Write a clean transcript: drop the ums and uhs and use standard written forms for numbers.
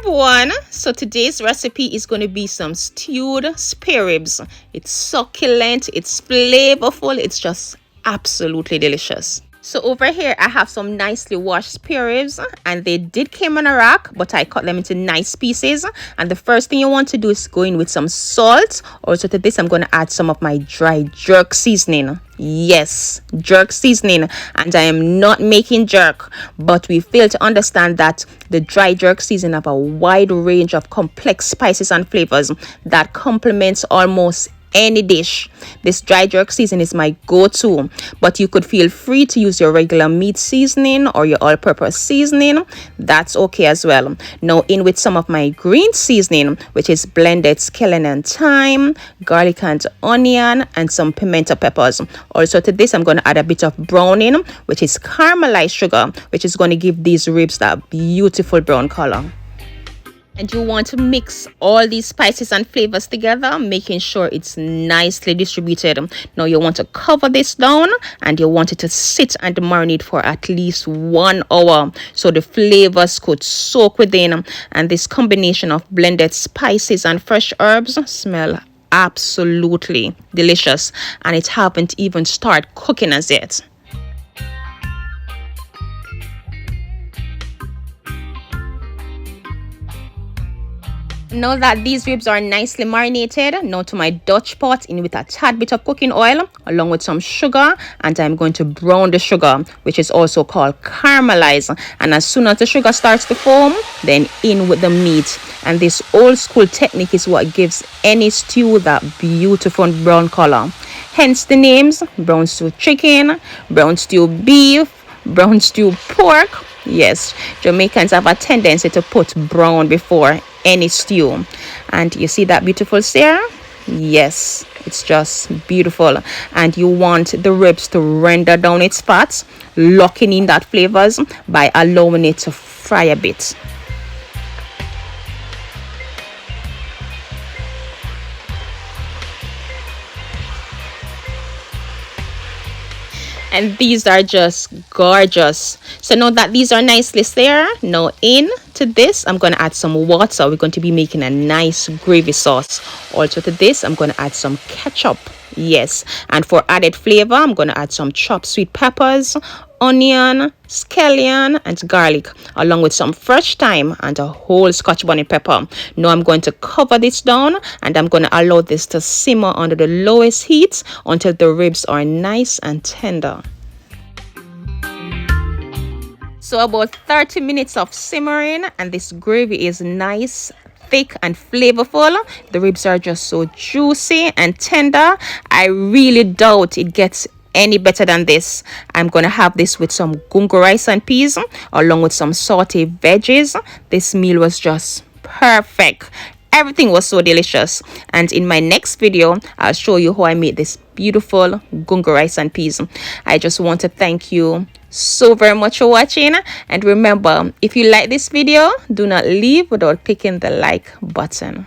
everyone, so today's recipe is going to be some stewed spare ribs. It's succulent, it's flavorful, it's just absolutely delicious. So over here I have some nicely washed spare ribs, and they did come on a rack, but I cut them into nice pieces. And the first thing you want to do is go in with some salt. Also to this I'm going to add some of my dry jerk seasoning. Yes, jerk seasoning. And I am not making jerk, but we fail to understand that the dry jerk seasoning have a wide range of complex spices and flavors that complements almost any dish. This dry jerk seasoning is my go-to, but you could feel free to use your regular meat seasoning or your all-purpose seasoning. That's okay as well. Now in with some of my green seasoning, which is blended scallion and thyme, garlic and onion, and some pimento peppers. Also to this I'm going to add a bit of browning, which is caramelized sugar, which is going to give these ribs that beautiful brown color. And you want to mix all these spices and flavors together, making sure it's nicely distributed. Now you want to cover this down, and you want it to sit and marinate for at least 1 hour so the flavors could soak within. And this combination of blended spices and fresh herbs smell absolutely delicious, and it haven't even started cooking as yet. Now that these ribs are nicely marinated, now to my Dutch pot in with a tad bit of cooking oil along with some sugar, and I'm going to brown the sugar, which is also called caramelize. And as soon as the sugar starts to foam, then in with the meat. And this old school technique is what gives any stew that beautiful brown color. Hence the names: brown stew chicken, brown stew beef, brown stew pork. Yes, Jamaicans have a tendency to put brown before any stew. And you see that beautiful sear? Yes, it's just beautiful. And you want the ribs to render down its fat, locking in that flavors by allowing it to fry a bit. And these are just gorgeous. So now that these are nicely seared, now into this I'm going to add some water. We're going to be making a nice gravy sauce. Also to this I'm going to add some ketchup. Yes, and for added flavor I'm going to add some chopped sweet peppers, onion, scallion, and garlic, along with some fresh thyme and a whole Scotch bonnet pepper. Now I'm going to cover this down, and I'm going to allow this to simmer under the lowest heat until the ribs are nice and tender. So about 30 minutes of simmering, and this gravy is nice, thick and flavorful. The ribs are just so juicy and tender. I really doubt it gets any better than this. I'm gonna have this with some gungo rice and peas along with some sauteed veggies. This meal was just perfect. Everything was so delicious. And in my next video I'll show you how I made this beautiful gungo rice and peas. I just want to thank you so very much for watching, and remember, if you like this video, do not leave without clicking the like button.